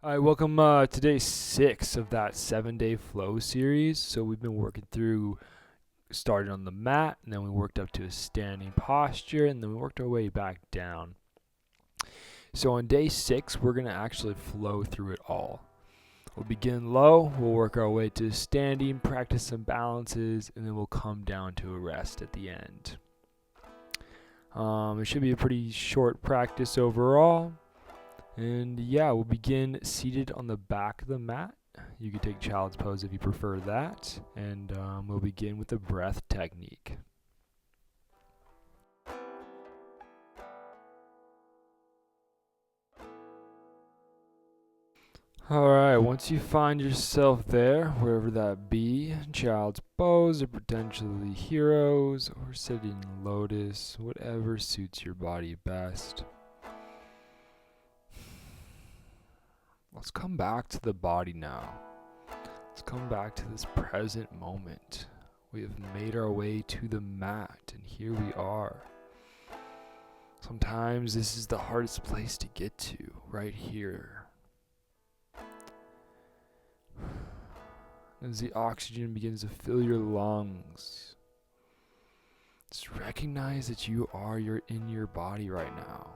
All right, welcome to day 6 of that 7-day flow series. So we've been working through, started on the mat, and then we worked up to a standing posture, and then we worked our way back down. So on day 6, we're going to actually flow through it all. We'll begin low, we'll work our way to standing, practice some balances, and then we'll come down to a rest at the end. It should be a pretty short practice overall. And yeah, we'll begin seated on the back of the mat. You can take child's pose if you prefer that. And we'll begin with the breath technique. Alright, once you find yourself there, wherever that be, child's pose or potentially heroes or sitting lotus, whatever suits your body best. Let's come back to the body now. Let's come back to this present moment. We have made our way to the mat, and here we are. Sometimes this is the hardest place to get to, right here. As the oxygen begins to fill your lungs, just recognize that you're in your body right now.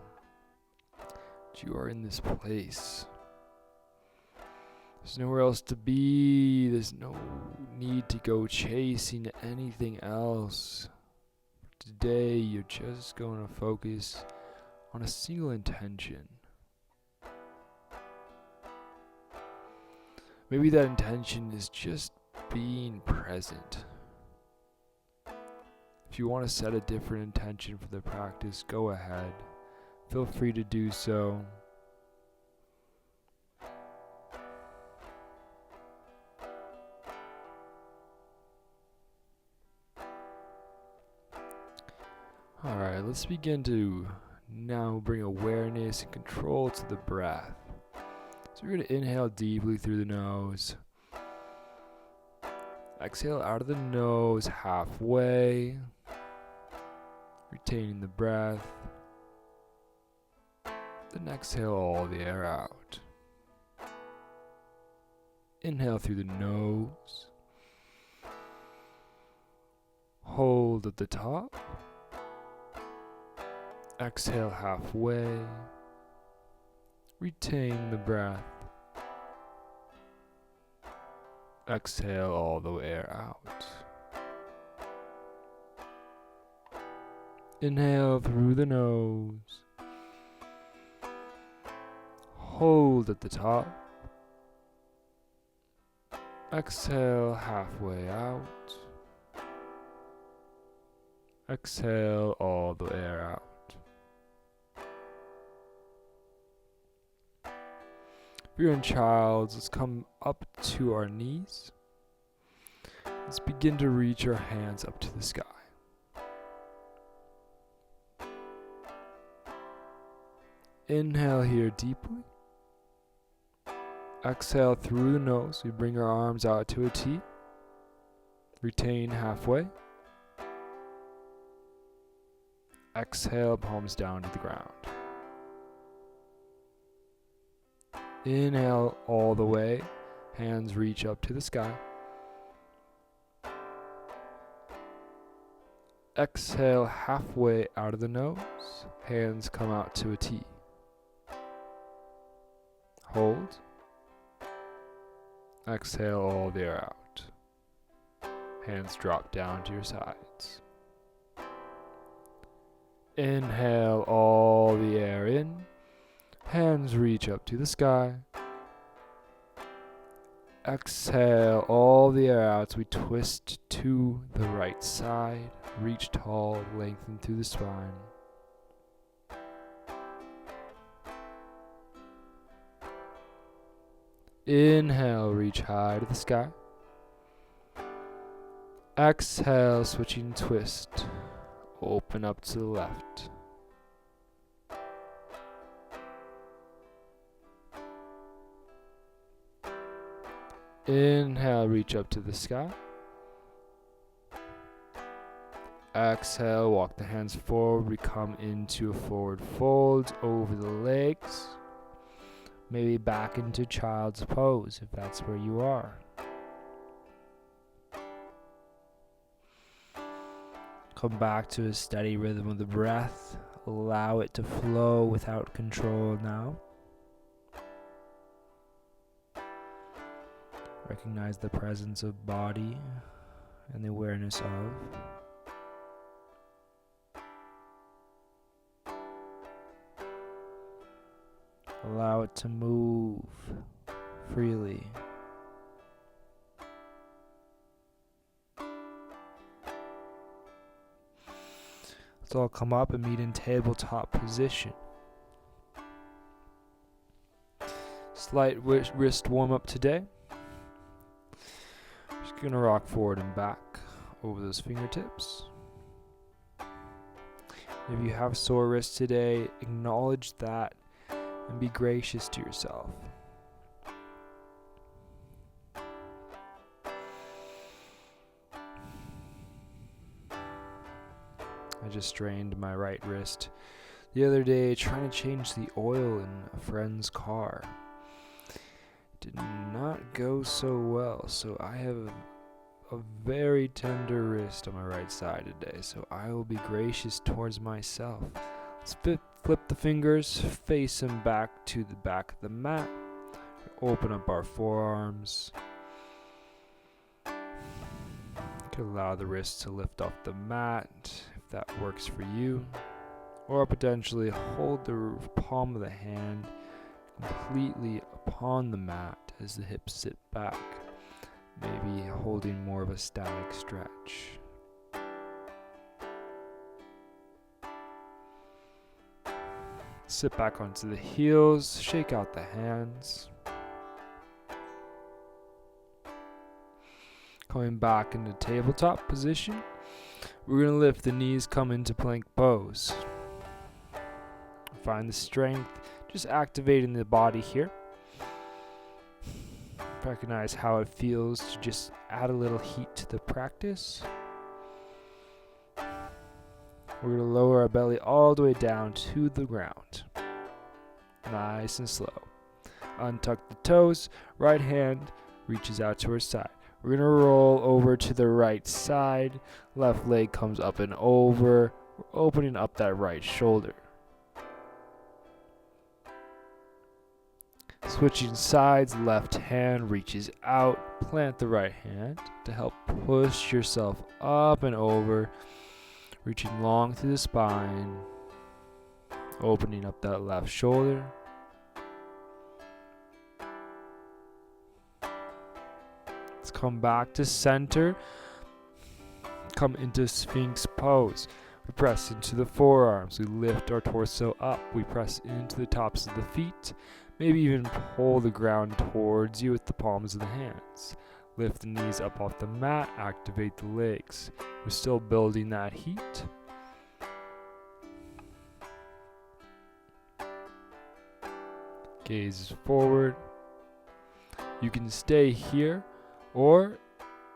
That you are in this place. There's nowhere else to be. There's no need to go chasing anything else. Today, you're just going to focus on a single intention. Maybe that intention is just being present. If you want to set a different intention for the practice, go ahead. Feel free to do so. Alright, let's begin to now bring awareness and control to the breath. So we're going to inhale deeply through the nose. Exhale out of the nose halfway. Retaining the breath. Then exhale all the air out. Inhale through the nose. Hold at the top. Exhale halfway. Retain the breath. Exhale all the air out. Inhale through the nose. Hold at the top. Exhale halfway out. Exhale all the air out. If you're in child's, let's come up to our knees. Let's begin to reach our hands up to the sky. Inhale here deeply. Exhale through the nose. We bring our arms out to a T. Retain halfway. Exhale, palms down to the ground. Inhale all the way. Hands reach up to the sky. Exhale halfway out of the nose. Hands come out to a T. Hold. Exhale all the air out. Hands drop down to your sides. Inhale all the air in. Hands reach up to the sky. Exhale all the air out as we twist to the right side. Reach tall, lengthen through the spine. Inhale, reach high to the sky. Exhale, switching twist. Open up to the left. Inhale, reach up to the sky. Exhale, walk the hands forward. We come into a forward fold over the legs. Maybe back into child's pose if that's where you are. Come back to a steady rhythm of the breath. Allow it to flow without control now. Recognize the presence of body and the awareness of. Allow it to move freely. Let's all come up and meet in tabletop position. Slight wrist warm up today. Just gonna rock forward and back over those fingertips. If you have sore wrists today, acknowledge that and be gracious to yourself. I just strained my right wrist the other day trying to change the oil in a friend's car. It did not go so well, so I have a very tender wrist on my right side today, so I will be gracious towards myself. Let's flip the fingers, face them back to the back of the mat. Open up our forearms. You can allow the wrists to lift off the mat if that works for you. Or potentially hold the palm of the hand completely upon the mat as the hips sit back. Maybe holding more of a static stretch. Sit back onto the heels, shake out the hands. Coming back into tabletop position, we're going to lift the knees, come into plank pose. Find the strength, just activating the body here. Recognize how it feels to just add a little heat to the practice. We're going to lower our belly all the way down to the ground. Nice and slow. Untuck the toes. Right hand reaches out to our side. We're going to roll over to the right side. Left leg comes up and over. We're opening up that right shoulder. Switching sides, left hand reaches out. Plant the right hand to help push yourself up and over. Reaching long through the spine, opening up that left shoulder. Let's come back to center. Come into Sphinx pose. We press into the forearms. We lift our torso up. We press into the tops of the feet. Maybe even pull the ground towards you with the palms of the hands. Lift the knees up off the mat, activate the legs. We're still building that heat. Gaze forward. You can stay here, or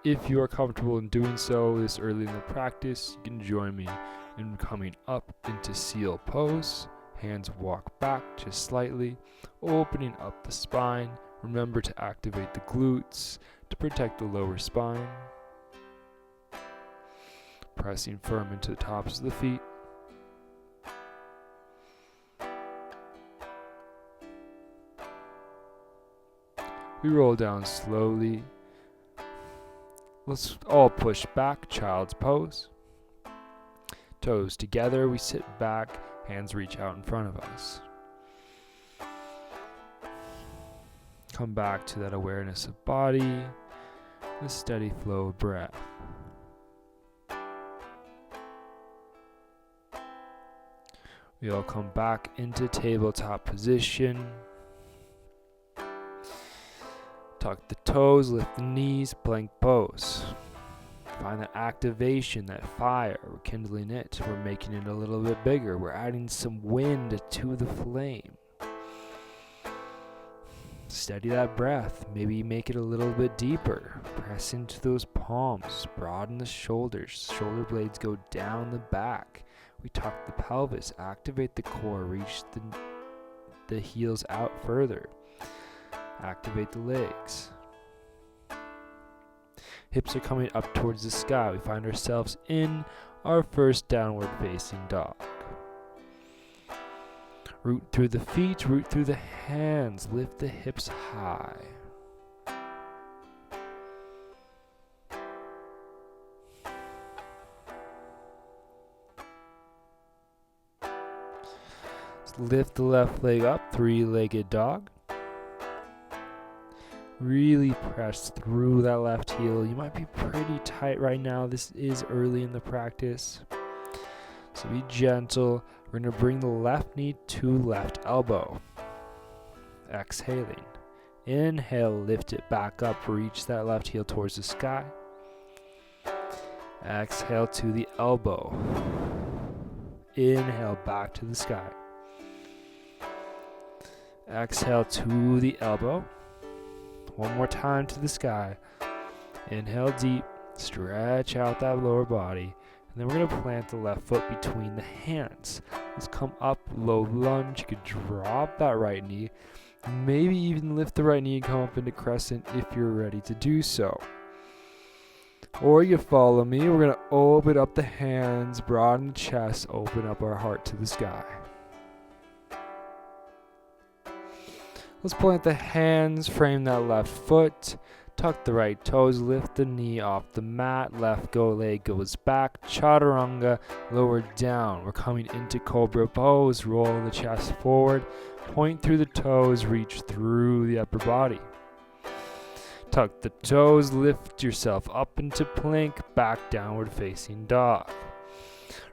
if you are comfortable in doing so this early in the practice, you can join me in coming up into seal pose. Hands walk back just slightly, opening up the spine. Remember to activate the glutes to protect the lower spine. Pressing firm into the tops of the feet. We roll down slowly. Let's all push back, child's pose. Toes together, we sit back, hands reach out in front of us. Come back to that awareness of body, the steady flow of breath. We all come back into tabletop position. Tuck the toes, lift the knees, plank pose. Find that activation, that fire. We're kindling it. We're making it a little bit bigger. We're adding some wind to the flame. Steady that breath. Maybe make it a little bit deeper. Press into those palms. Broaden the shoulders. Shoulder blades go down the back. We tuck the pelvis. Activate the core. Reach the heels out further. Activate the legs. Hips are coming up towards the sky. We find ourselves in our first downward facing dog. Root through the feet, root through the hands, lift the hips high. Lift the left leg up, three-legged dog. Really press through that left heel. You might be pretty tight right now. This is early in the practice. So be gentle. We're going to bring the left knee to left elbow. Exhaling. Inhale, lift it back up. Reach that left heel towards the sky. Exhale to the elbow. Inhale, back to the sky. Exhale to the elbow. One more time to the sky. Inhale deep, stretch out that lower body. And then we're going to plant the left foot between the hands. Let's come up, low lunge. You could drop that right knee. Maybe even lift the right knee and come up into crescent if you're ready to do so. Or you follow me. We're going to open up the hands, broaden the chest, open up our heart to the sky. Let's plant the hands, frame that left foot, tuck the right toes, lift the knee off the mat, left leg goes back, chaturanga, lower down. We're coming into cobra pose, roll the chest forward, point through the toes, reach through the upper body. Tuck the toes, lift yourself up into plank, back downward facing dog.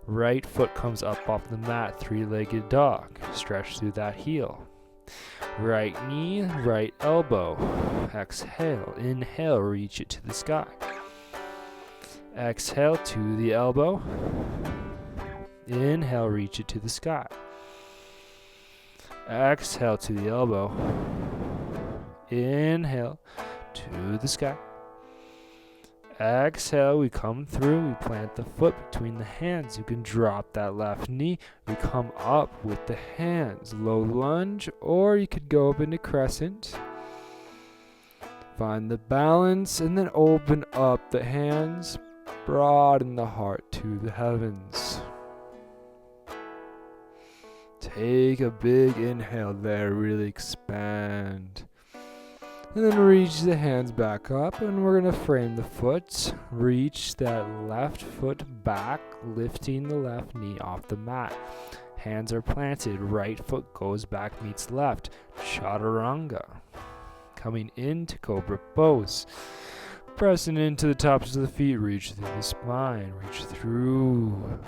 Right foot comes up off the mat, three-legged dog. Stretch through that heel. Right knee, right elbow. Exhale, inhale, reach it to the sky. Exhale to the elbow. Inhale, reach it to the sky. Exhale to the elbow. Inhale to the sky. Exhale, we come through, we plant the foot between the hands. You can drop that left knee. We come up with the hands, low lunge, or you could go up into crescent. Find the balance and then open up the hands, broaden the heart to the heavens. Take a big inhale there, really expand. And then reach the hands back up, and we're going to frame the foot. Reach that left foot back, lifting the left knee off the mat. Hands are planted, right foot goes back, meets left. Chaturanga. Coming into cobra pose. Pressing into the tops of the feet, reach through the spine, reach through.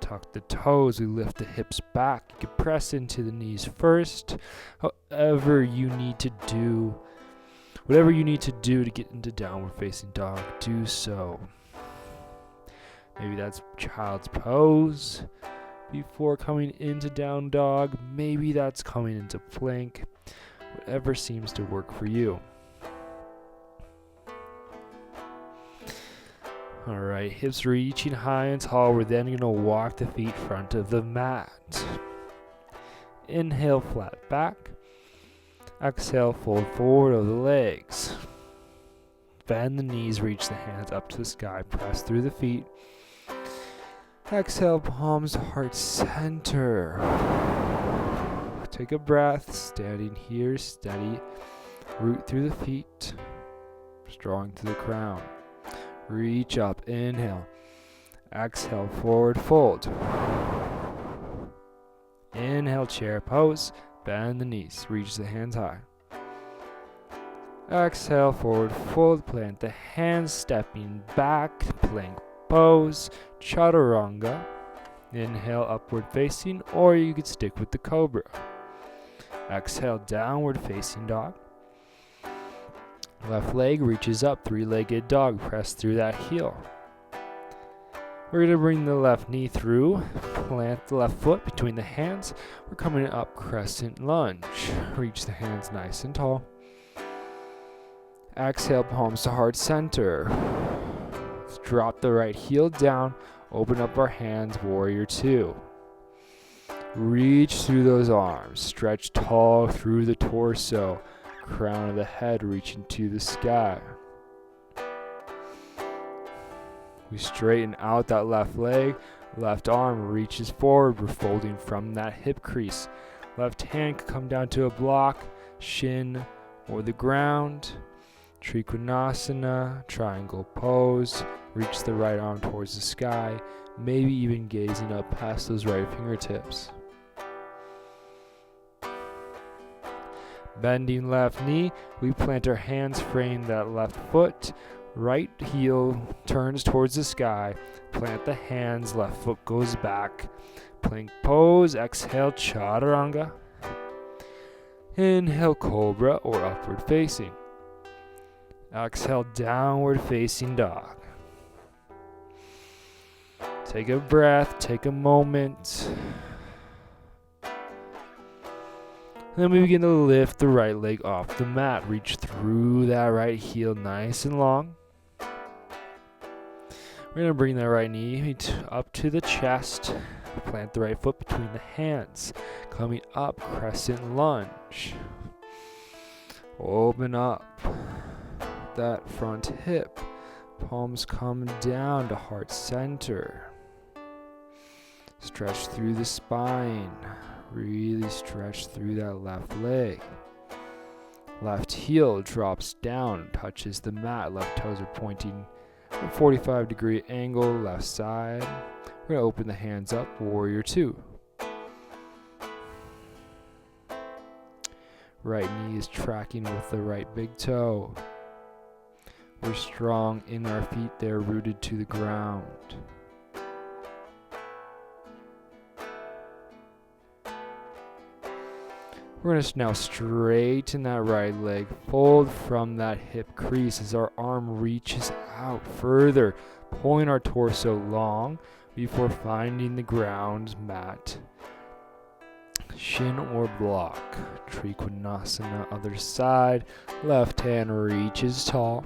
Tuck the toes, we lift the hips back. You can press into the knees first. Whatever you need to do to get into downward facing dog, do so. Maybe that's child's pose before coming into down dog. Maybe that's coming into plank. Whatever seems to work for you. Alright, hips reaching high and tall. We're then going to walk the feet front of the mat. Inhale, flat back. Exhale, fold forward of the legs. Bend the knees, reach the hands up to the sky. Press through the feet. Exhale, palms to heart center. Take a breath, standing here, steady. Root through the feet. Strong to the crown. Reach up, inhale. Exhale, forward fold. Inhale, chair pose. Bend the knees, reach the hands high. Exhale, forward fold. Plant the hands, stepping back. Plank pose. Chaturanga. Inhale, upward facing, or you could stick with the cobra. Exhale, downward facing dog. Left leg reaches up, three-legged dog. Press through that heel. We're going to bring the left knee through. Plant the left foot between the hands. We're coming up crescent lunge. Reach the hands nice and tall. Exhale, palms to heart center. Let's drop the right heel down. Open up our hands, warrior two. Reach through those arms. Stretch tall through the torso. Crown of the head reaching to the sky. We straighten out that left leg. Left arm reaches forward. We're folding from that hip crease. Left hand can come down to a block, shin, or the ground. Trikonasana, triangle pose. Reach the right arm towards the sky, maybe even gazing up past those right fingertips. Bending left knee, we plant our hands, frame that left foot. Right heel turns towards the sky. Plant the hands, left foot goes back. Plank pose, exhale, chaturanga. Inhale, cobra or upward facing. Exhale, downward facing dog. Take a breath, take a moment. Then we begin to lift the right leg off the mat. Reach through that right heel nice and long. We're going to bring that right knee up to the chest. Plant the right foot between the hands. Coming up, crescent lunge. Open up that front hip. Palms come down to heart center. Stretch through the spine. Really stretch through that left leg. Left heel drops down, touches the mat. Left toes are pointing at a 45-degree angle, left side. We're going to open the hands up, warrior two. Right knee is tracking with the right big toe. We're strong in our feet, they're rooted to the ground. We're going to now straighten that right leg, fold from that hip crease as our arm reaches out further, pulling our torso long before finding the ground, mat, shin or block. Trikonasana, other side. Left hand reaches tall.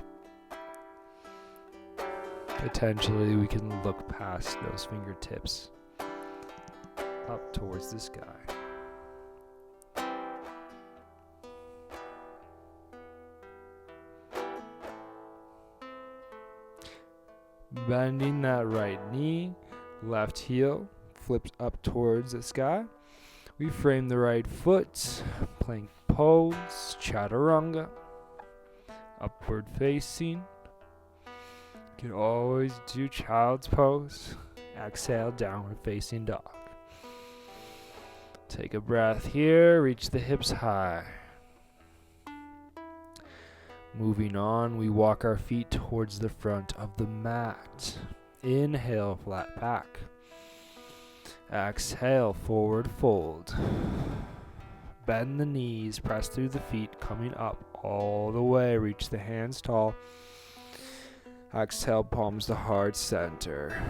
Potentially we can look past those fingertips up towards the sky. Bending that right knee, left heel flips up towards the sky. We frame the right foot, plank pose, chaturanga, upward facing. You can always do child's pose. Exhale, downward facing dog. Take a breath here, reach the hips high. Moving on, we walk our feet towards the front of the mat. Inhale, flat back. Exhale, forward fold. Bend the knees, press through the feet, coming up all the way. Reach the hands tall. Exhale, palms to heart center.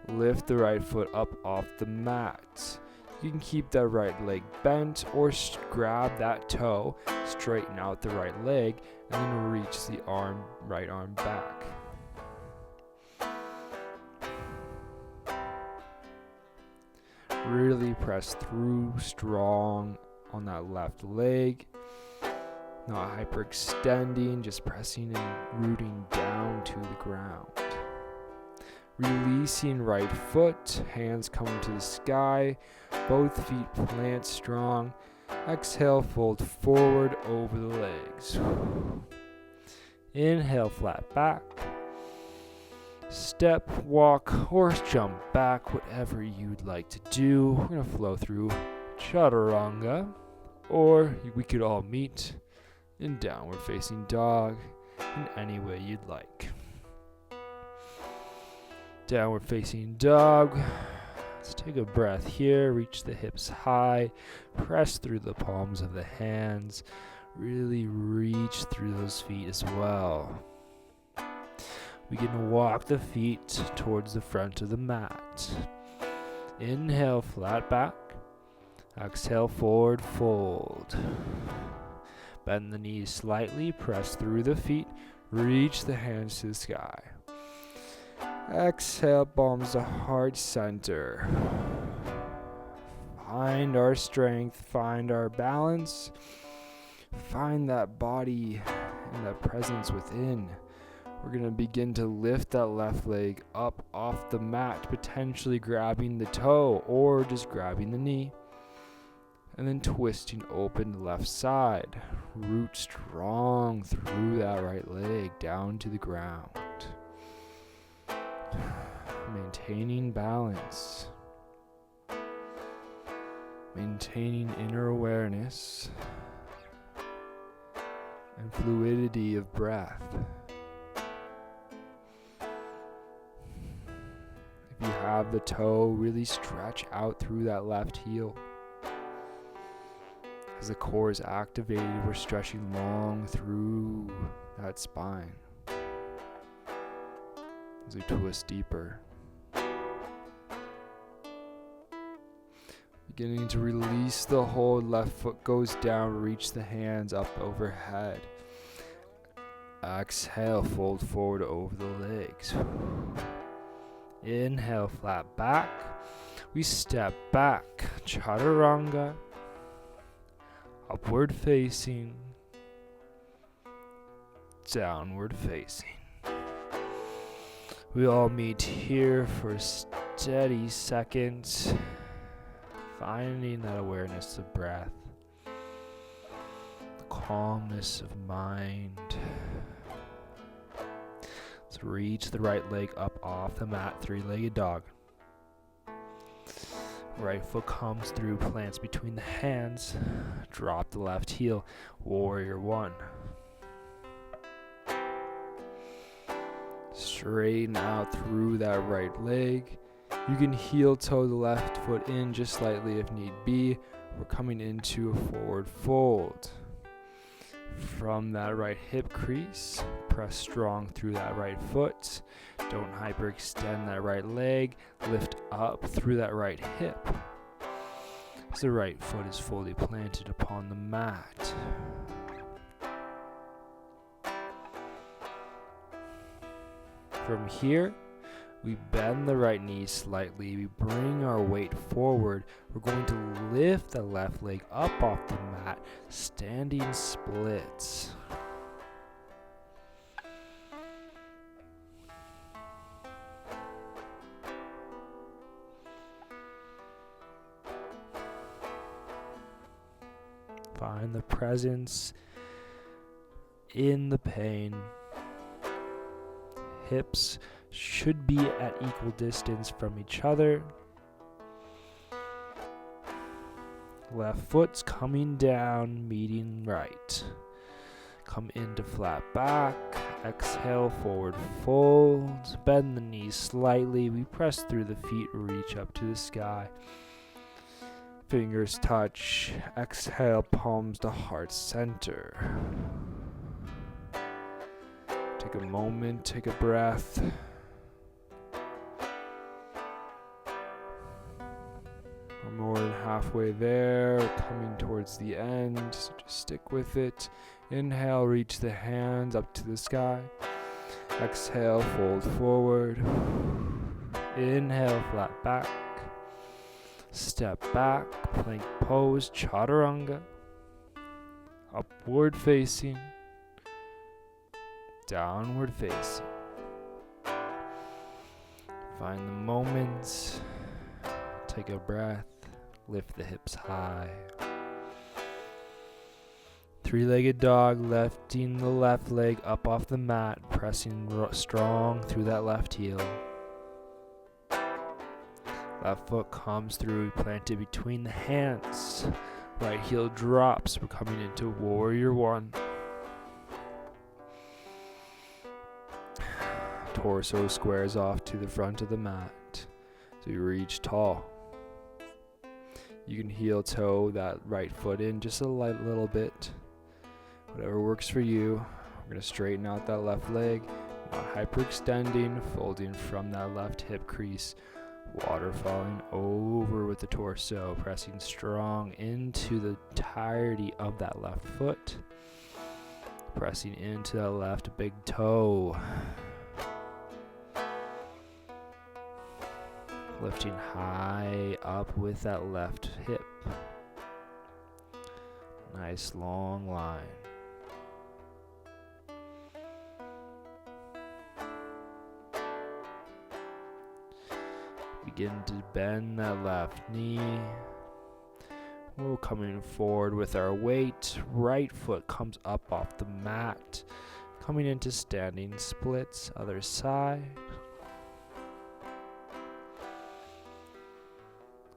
Lift the right foot up off the mat. You can keep that right leg bent or grab that toe, straighten out the right leg, and then reach the right arm back. Really press through strong on that left leg. Not hyperextending, just pressing and rooting down to the ground. Releasing right foot, hands coming to the sky, both feet plant strong. Exhale, fold forward over the legs. Inhale, flat back. Step, walk, horse jump back, whatever you'd like to do. We're going to flow through chaturanga, or we could all meet in downward facing dog in any way you'd like. Downward facing dog. Let's take a breath here. Reach the hips high. Press through the palms of the hands. Really reach through those feet as well. We can walk the feet towards the front of the mat. Inhale, flat back. Exhale, forward fold. Bend the knees slightly. Press through the feet. Reach the hands to the sky. Exhale, palms to heart center. Find our strength, find our balance, find that body and that presence within. We're going to begin to lift that left leg up off the mat, potentially grabbing the toe or just grabbing the knee. And then twisting open the left side. Root strong through that right leg down to the ground. Maintaining balance. Maintaining inner awareness and fluidity of breath. If you have the toe, really stretch out through that left heel. As the core is activated, we're stretching long through that spine. As we twist deeper. Beginning to release the hold, left foot goes down, reach the hands up overhead. Exhale, fold forward over the legs. Inhale, flat back. We step back, chaturanga. Upward facing, downward facing. We all meet here for a steady second, finding that awareness of breath, the calmness of mind. Let's reach the right leg up off the mat, three-legged dog. Right foot comes through, plants between the hands. Drop the left heel. Warrior one. Straighten out through that right leg. You can heel toe the left foot in just slightly if need be. We're coming into a forward fold. From that right hip crease, press strong through that right foot. Don't hyperextend that right leg. Lift up through that right hip. As the right foot is fully planted upon the mat. From here, we bend the right knee slightly. We bring our weight forward. We're going to lift the left leg up off the mat, standing splits. Find the presence in the pain. Hips should be at equal distance from each other. Left foot's coming down, meeting right. Come into flat back. Exhale, forward fold. Bend the knees slightly. We press through the feet, reach up to the sky. Fingers touch. Exhale, palms to heart center. Take a moment, take a breath. We're more than halfway there, coming towards the end, so just stick with it. Inhale, reach the hands up to the sky. Exhale, fold forward. Inhale, flat back. Step back, plank pose, chaturanga. Upward facing. Downward facing. Find the moments. Take a breath. Lift the hips high. Three-legged dog, lifting the left leg up off the mat, pressing strong through that left heel. Left foot comes through, planted between the hands. Right heel drops. We're coming into warrior one. Torso squares off to the front of the mat. So you reach tall. You can heel toe that right foot in just a light little bit. Whatever works for you. We're going to straighten out that left leg. Not hyperextending, folding from that left hip crease. Water falling over with the torso, pressing strong into the entirety of that left foot. Pressing into that left big toe. Lifting high up with that left hip. Nice long line. Begin to bend that left knee. We're coming forward with our weight. Right foot comes up off the mat. Coming into standing splits. Other side.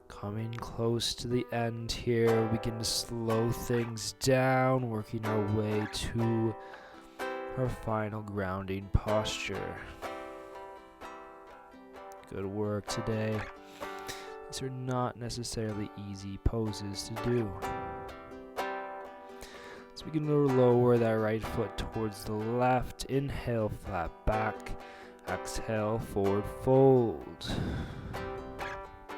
Coming close to the end here. We begin to slow things down. Working our way to our final grounding posture. Good work today. These are not necessarily easy poses to do. Let's begin to lower that right foot towards the left. Inhale, flat back. Exhale, forward fold.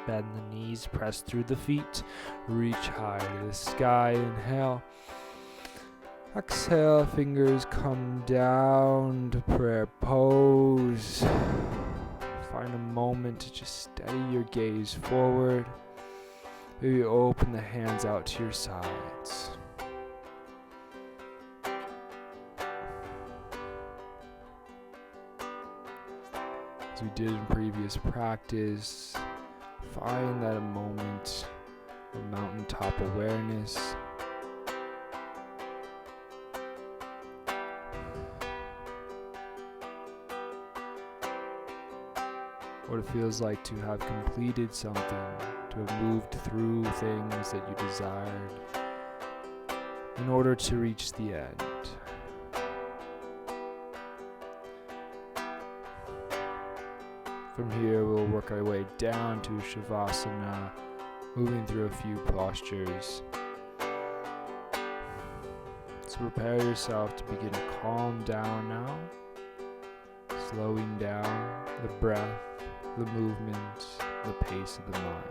Bend the knees, press through the feet. Reach high to the sky. Inhale. Exhale, fingers come down to prayer pose. Find a moment to just steady your gaze forward. Maybe open the hands out to your sides. As we did in previous practice, find that a moment of mountaintop awareness. What it feels like to have completed something, to have moved through things that you desired in order to reach the end. From here, we'll work our way down to Shavasana, moving through a few postures. So prepare yourself to begin to calm down now, slowing down the breath, the movement, the pace of the mind.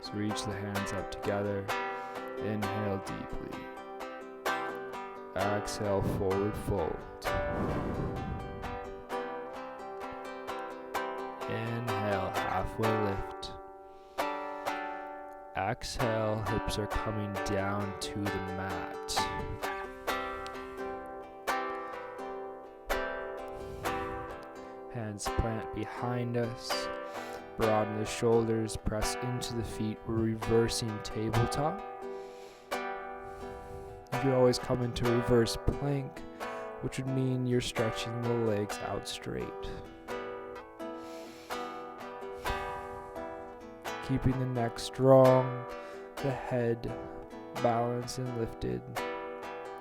So reach the hands up together. Inhale deeply. Exhale, forward fold. Inhale, halfway lift. Exhale, hips are coming down to the mat. Hands plant behind us. Broaden the shoulders, press into the feet. We're reversing tabletop. You can always come into reverse plank, which would mean you're stretching the legs out straight. Keeping the neck strong, the head balanced and lifted.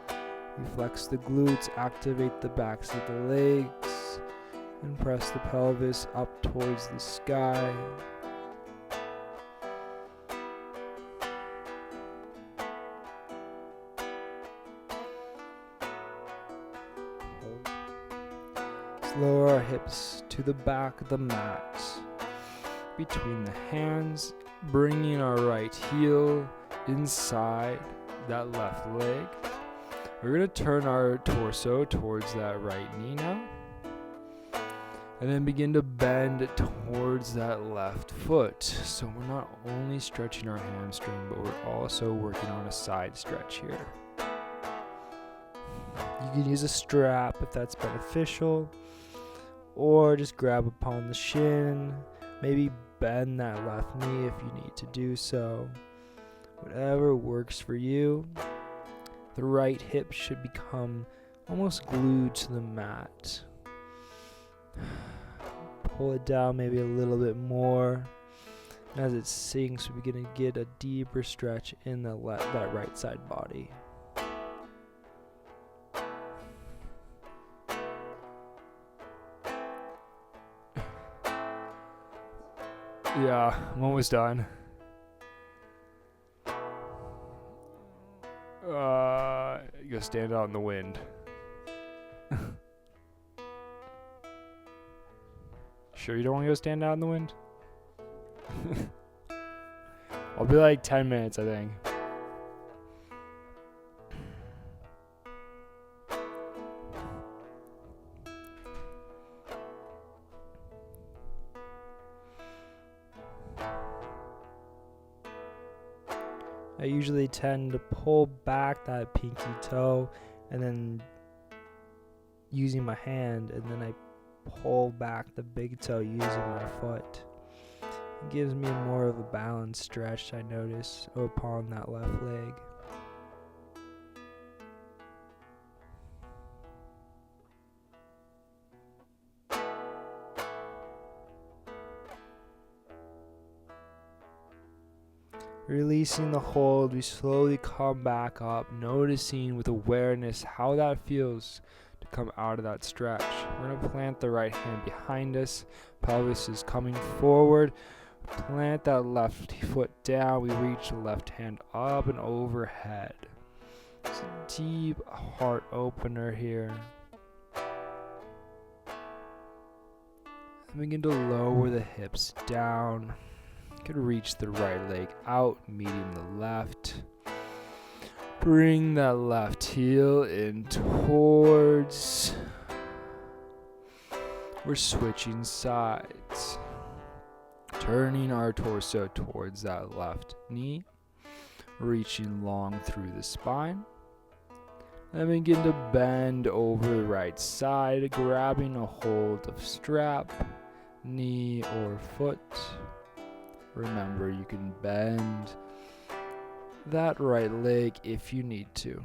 You flex the glutes, activate the backs of the legs, and press the pelvis up towards the sky. Lower our hips to the back of the mat, between the hands, bringing our right heel inside that left leg. We're going to turn our torso towards that right knee now, and then begin to bend towards that left foot. So we're not only stretching our hamstring, but we're also working on a side stretch here. You can use a strap if that's beneficial, or just grab upon the shin, maybe bend that left knee if you need to do so. Whatever works for you. The right hip should become almost glued to the mat. Pull it down maybe a little bit more. And as it sinks, we begin to get a deeper stretch in that right side body. Yeah, I'm almost done. You gotta stand out in the wind. Sure you don't want to go stand out in the wind? I'll be like 10 minutes, I think. I usually tend to pull back that pinky toe and then using my hand, and then I pull back the big toe using my foot. It gives me more of a balanced stretch, I notice, upon that left leg. Releasing the hold, we slowly come back up, noticing with awareness how that feels to come out of that stretch. We're going to plant the right hand behind us. Pelvis is coming forward. Plant that left foot down. We reach the left hand up and overhead. It's a deep heart opener here. And begin to lower the hips down. You can reach the right leg out, meeting the left. Bring that left heel in towards. We're switching sides. Turning our torso towards that left knee. Reaching long through the spine. And begin to bend over the right side, grabbing a hold of strap, knee, or foot. Remember, you can bend that right leg if you need to.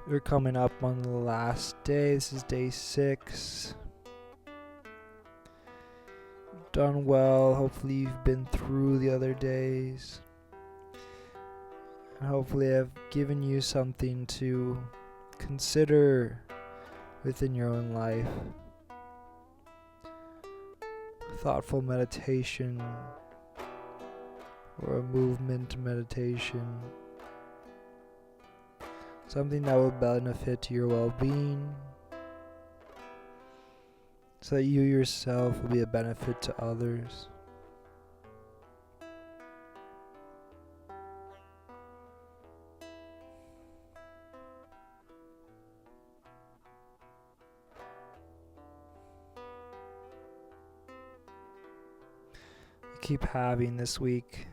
We're coming up on the last day. This is day 6. Done well. Hopefully you've been through the other days. And hopefully I've given you something to consider within your own life. Thoughtful meditation or a movement meditation. Something that will benefit your well-being, so that you yourself will be a benefit to others. I keep having this week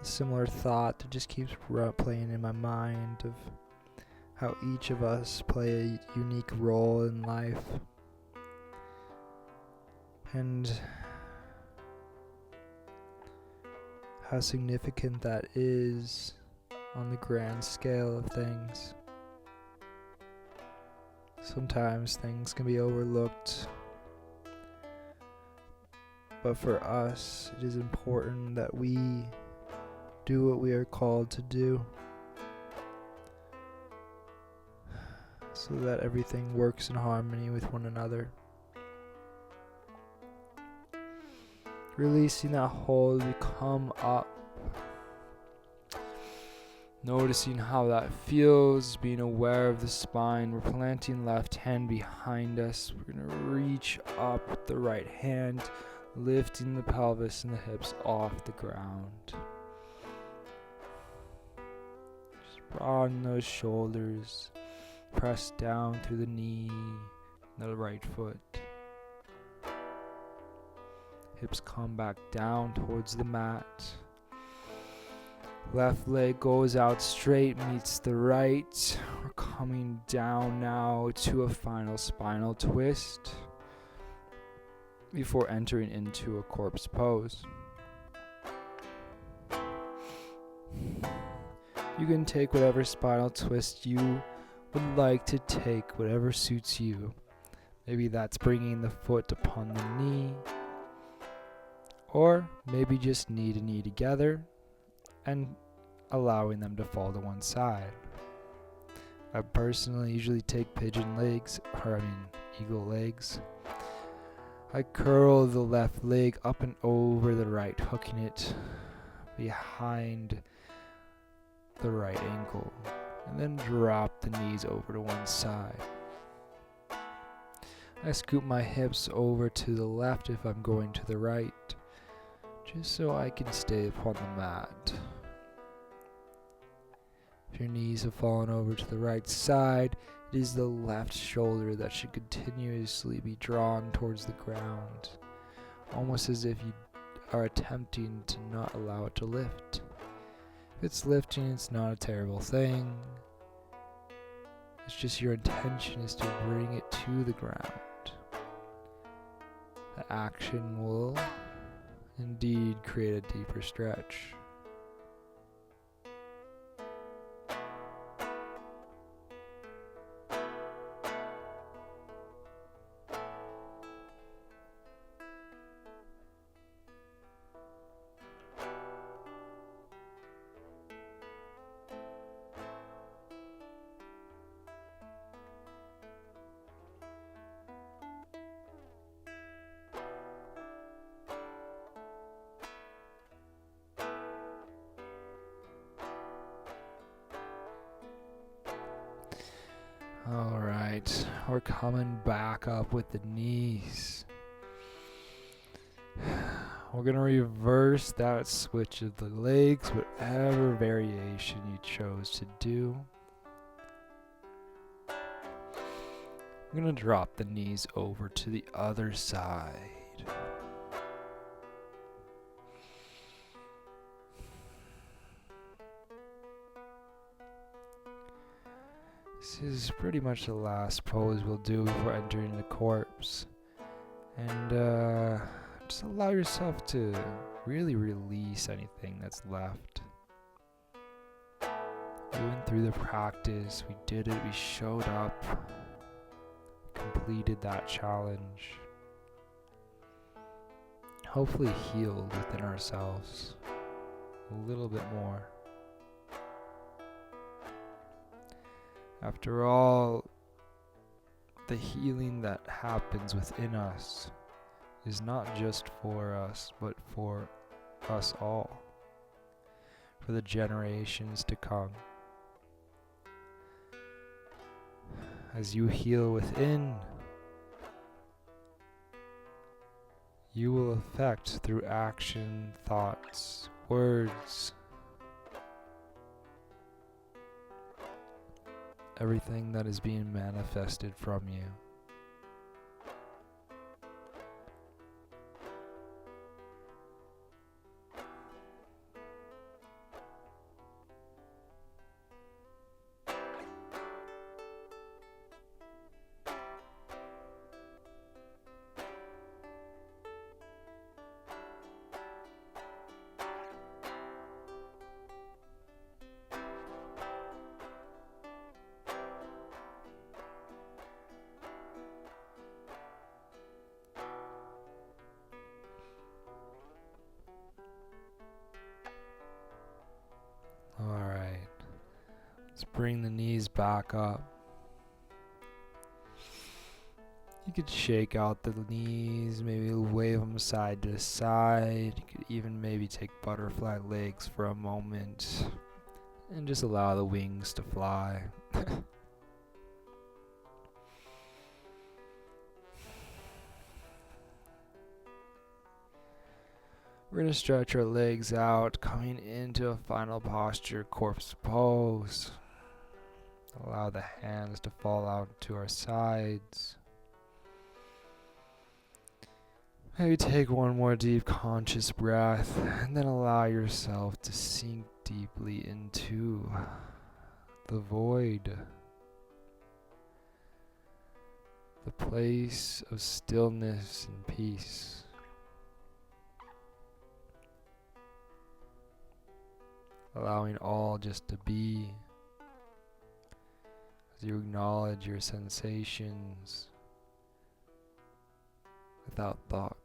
a similar thought that just keeps playing in my mind of how each of us play a unique role in life. And how significant that is on the grand scale of things. Sometimes things can be overlooked, but for us, it is important that we do what we are called to do, so that everything works in harmony with one another. Releasing that hold, we come up. Noticing how that feels, being aware of the spine. We're planting left hand behind us. We're going to reach up with the right hand, lifting the pelvis and the hips off the ground. Just broaden those shoulders. Press down through the knee, the right foot. Hips come back down towards the mat. Left leg goes out straight, meets the right. We're coming down now to a final spinal twist before entering into a corpse pose. You can take whatever spinal twist you would like to take, whatever suits you. Maybe that's bringing the foot upon the knee, or maybe just knee to knee together and allowing them to fall to one side. I personally usually take eagle legs. I curl the left leg up and over the right, hooking it behind the right ankle, and then drop the knees over to one side. I scoop my hips over to the left if I'm going to the right, just so I can stay upon the mat. If your knees have fallen over to the right side, it is the left shoulder that should continuously be drawn towards the ground, almost as if you are attempting to not allow it to lift. If it's lifting, it's not a terrible thing. It's just your intention is to bring it to the ground. The action will indeed create a deeper stretch. Alright, we're coming back up with the knees. We're going to reverse that switch of the legs, whatever variation you chose to do. I'm going to drop the knees over to the other side. This is pretty much the last pose we'll do before entering the corpse. And just allow yourself to really release anything that's left. We went through the practice, we did it, we showed up, completed that challenge. Hopefully healed within ourselves a little bit more. After all, the healing that happens within us is not just for us, but for us all, for the generations to come. As you heal within, you will affect through action, thoughts, words, everything that is being manifested from you. Alright, let's bring the knees back up. You could shake out the knees, maybe wave them side to side. You could even maybe take butterfly legs for a moment and just allow the wings to fly. We're going to stretch our legs out, coming into a final posture, corpse pose. Allow the hands to fall out to our sides. Maybe take one more deep conscious breath, and then allow yourself to sink deeply into the void. The place of stillness and peace. Allowing all just to be as you acknowledge your sensations without thought.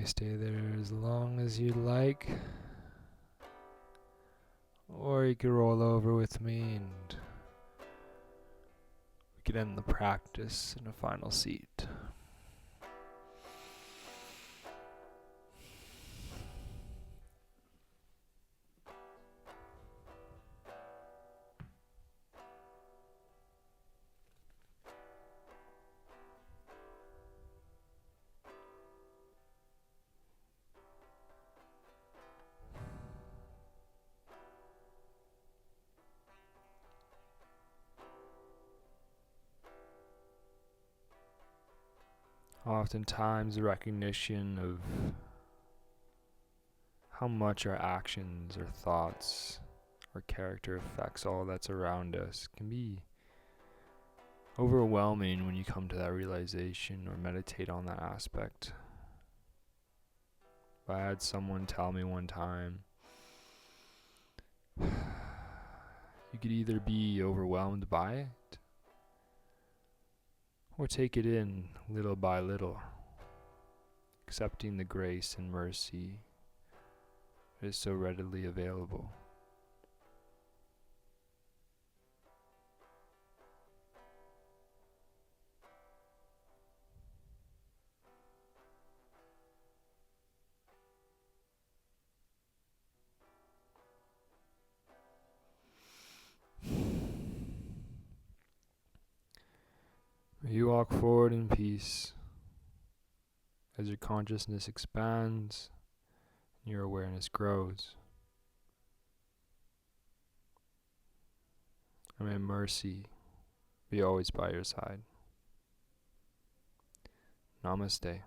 may stay there as long as you'd like. Or you could roll over with me and we could end the practice in a final seat. Oftentimes, the recognition of how much our actions, our thoughts, our character affects all that's around us can be overwhelming when you come to that realization or meditate on that aspect. I had someone tell me one time, you could either be overwhelmed by it or take it in little by little, accepting the grace and mercy that is so readily available. You walk forward in peace as your consciousness expands and your awareness grows. And may mercy be always by your side. Namaste.